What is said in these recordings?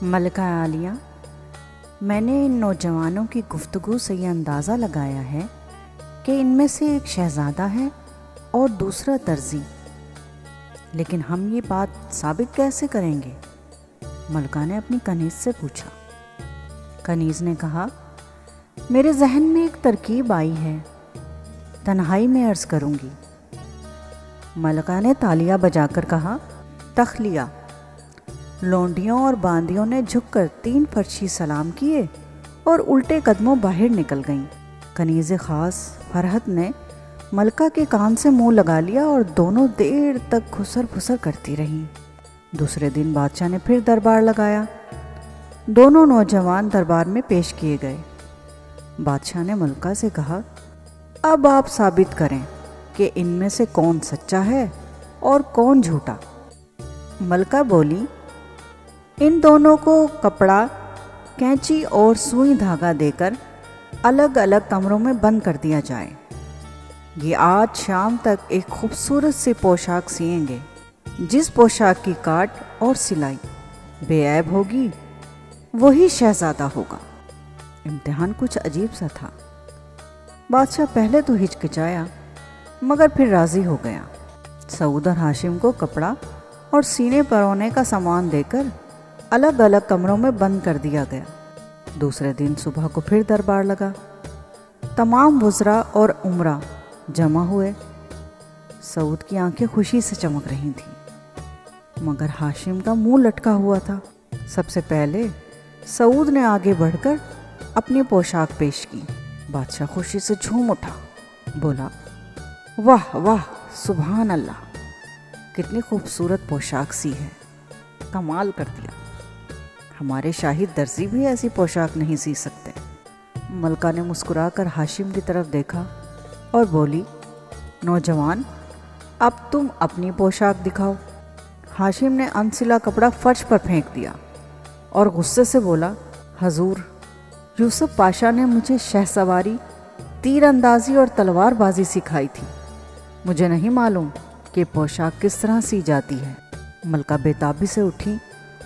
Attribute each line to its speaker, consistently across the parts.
Speaker 1: ملکہ عالیہ، میں نے ان نوجوانوں کی گفتگو سے یہ اندازہ لگایا ہے کہ ان میں سے ایک شہزادہ ہے اور دوسرا درزی، لیکن ہم یہ بات ثابت کیسے کریں گے؟ ملکہ نے اپنی کنیز سے پوچھا۔ کنیز نے کہا، میرے ذہن میں ایک ترکیب آئی ہے، تنہائی میں عرض کروں گی۔ ملکہ نے تالیاں بجا کر کہا، تخلیہ۔ لونڈیوں اور باندیوں نے جھک کر 3 فرشی سلام کیے اور الٹے قدموں باہر نکل گئیں۔ کنیز خاص فرحت نے ملکہ کے کان سے منہ لگا لیا اور دونوں دیر تک خسر پھسر کرتی رہیں۔ دوسرے دن بادشاہ نے پھر دربار لگایا۔ دونوں نوجوان دربار میں پیش کیے گئے۔ بادشاہ نے ملکہ سے کہا، اب آپ ثابت کریں کہ ان میں سے کون سچا ہے اور کون جھوٹا۔ ملکہ بولی، ان دونوں کو کپڑا، کینچی اور سوئی دھاگا دے کر الگ الگ کمروں میں بند کر دیا جائے۔ یہ آج شام تک ایک خوبصورت سی پوشاک سیئیں گے۔ جس پوشاک کی کاٹ اور سلائی بے عیب ہوگی وہی شہزادہ ہوگا۔ امتحان کچھ عجیب سا تھا۔ بادشاہ پہلے تو ہچکچایا مگر پھر راضی ہو گیا۔ سعود اور ہاشم کو کپڑا اور سینے پرونے کا سامان دے کر الگ الگ کمروں میں بند کر دیا گیا۔ دوسرے دن صبح کو پھر دربار لگا۔ تمام وزراء اور امراء جمع ہوئے۔ سعود کی آنکھیں خوشی سے چمک رہی تھیں مگر ہاشم کا منہ لٹکا ہوا تھا۔ سب سے پہلے سعود نے آگے بڑھ کر اپنی پوشاک پیش کی۔ بادشاہ خوشی سے جھوم اٹھا، بولا، واہ واہ، سبحان اللہ، کتنی خوبصورت پوشاک سی ہے، کمال کر دیا۔ ہمارے شاہی درزی بھی ایسی پوشاک نہیں سی سکتے۔ ملکہ نے مسکرا کر ہاشم کی طرف دیکھا اور بولی، نوجوان، اب تم اپنی پوشاک دکھاؤ۔ ہاشم نے انسلا کپڑا فرش پر پھینک دیا اور غصے سے بولا، حضور، یوسف پاشا نے مجھے شہ سواری، تیر اندازی اور تلوار بازی سکھائی تھی۔ مجھے نہیں معلوم کہ پوشاک کس طرح سی جاتی ہے۔ ملکہ بےتابی سے اٹھی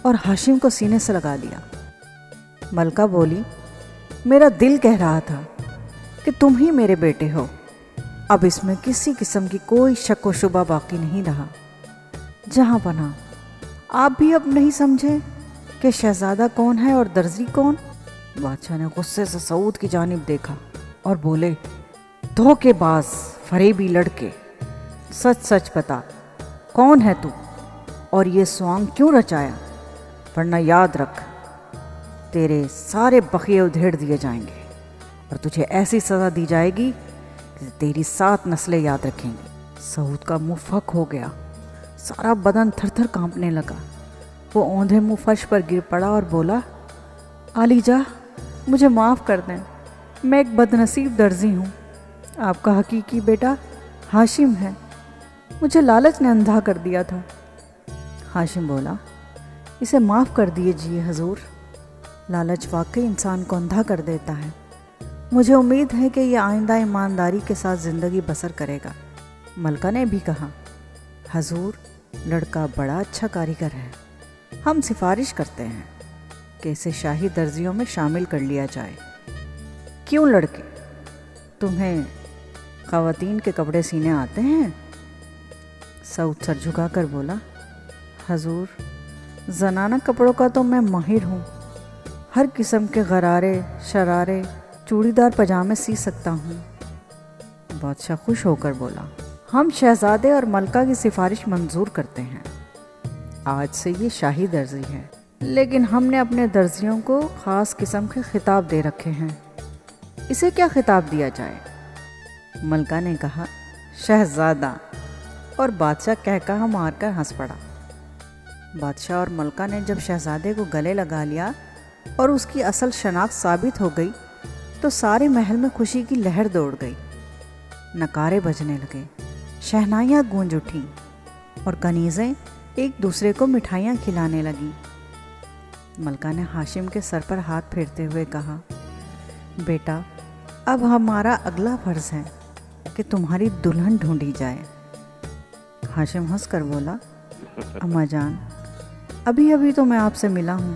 Speaker 1: اور ہاشم کو سینے سے لگا لیا۔ ملکہ بولی، میرا دل کہہ رہا تھا کہ تم ہی میرے بیٹے ہو۔ اب اس میں کسی قسم کی کوئی شک و شبہ باقی نہیں رہا۔ جہاں پناہ، آپ بھی اب نہیں سمجھے کہ شہزادہ کون ہے اور درزی کون؟ بادشاہ نے غصے سے سعود کی جانب دیکھا اور بولے، دھوکے باز، فریبی لڑکے، سچ سچ بتا، کون ہے تو اور یہ سوانگ کیوں رچایا؟ ورنہ یاد رکھ، تیرے سارے بقیے ادھیڑ دیے جائیں گے اور تجھے ایسی سزا دی جائے گی کہ تیری 7 نسلیں یاد رکھیں گی۔ سعود کا منہ پھک ہو گیا، سارا بدن تھر تھر کانپنے لگا۔ وہ اوندھے منہ فرش پر گر پڑا اور بولا، عالی جاں، مجھے معاف کر دیں، میں ایک بد نصیب درزی ہوں۔ آپ کا حقیقی بیٹا ہاشم ہے، مجھے لالچ نے اندھا کر دیا تھا۔ ہاشم بولا، اسے معاف کر دیجیے حضور، لالچ واقعی انسان کو اندھا کر دیتا ہے۔ مجھے امید ہے کہ یہ آئندہ ایمانداری کے ساتھ زندگی بسر کرے گا۔ ملکہ نے بھی کہا، حضور، لڑکا بڑا اچھا کاریگر ہے، ہم سفارش کرتے ہیں کہ اسے شاہی درزیوں میں شامل کر لیا جائے۔ کیوں لڑکے، تمہیں خواتین کے کپڑے سینے آتے ہیں؟ سعود سر جھکا کر بولا، حضور، زنانہ کپڑوں کا تو میں ماہر ہوں، ہر قسم کے غرارے، شرارے، چوڑی دار پاجامے سی سکتا ہوں۔ بادشاہ خوش ہو کر بولا، ہم شہزادے اور ملکہ کی سفارش منظور کرتے ہیں۔ آج سے یہ شاہی درزی ہے، لیکن ہم نے اپنے درزیوں کو خاص قسم کے خطاب دے رکھے ہیں۔ اسے کیا خطاب دیا جائے؟ ملکہ نے کہا، شہزادہ، اور بادشاہ کہکہا مار کر ہنس پڑا۔ بادشاہ اور ملکہ نے جب شہزادے کو گلے لگا لیا اور اس کی اصل شناخت ثابت ہو گئی تو سارے محل میں خوشی کی لہر دوڑ گئی۔ نکارے بجنے لگے، شہنائیاں گونج اٹھیں اور کنیزیں ایک دوسرے کو مٹھائیاں کھلانے لگیں۔ ملکہ نے ہاشم کے سر پر ہاتھ پھیرتے ہوئے کہا، بیٹا، اب ہمارا اگلا فرض ہے کہ تمہاری دلہن ڈھونڈی جائے۔ ہاشم ہنس کر بولا، اماں جان، ابھی ابھی تو میں آپ سے ملا ہوں،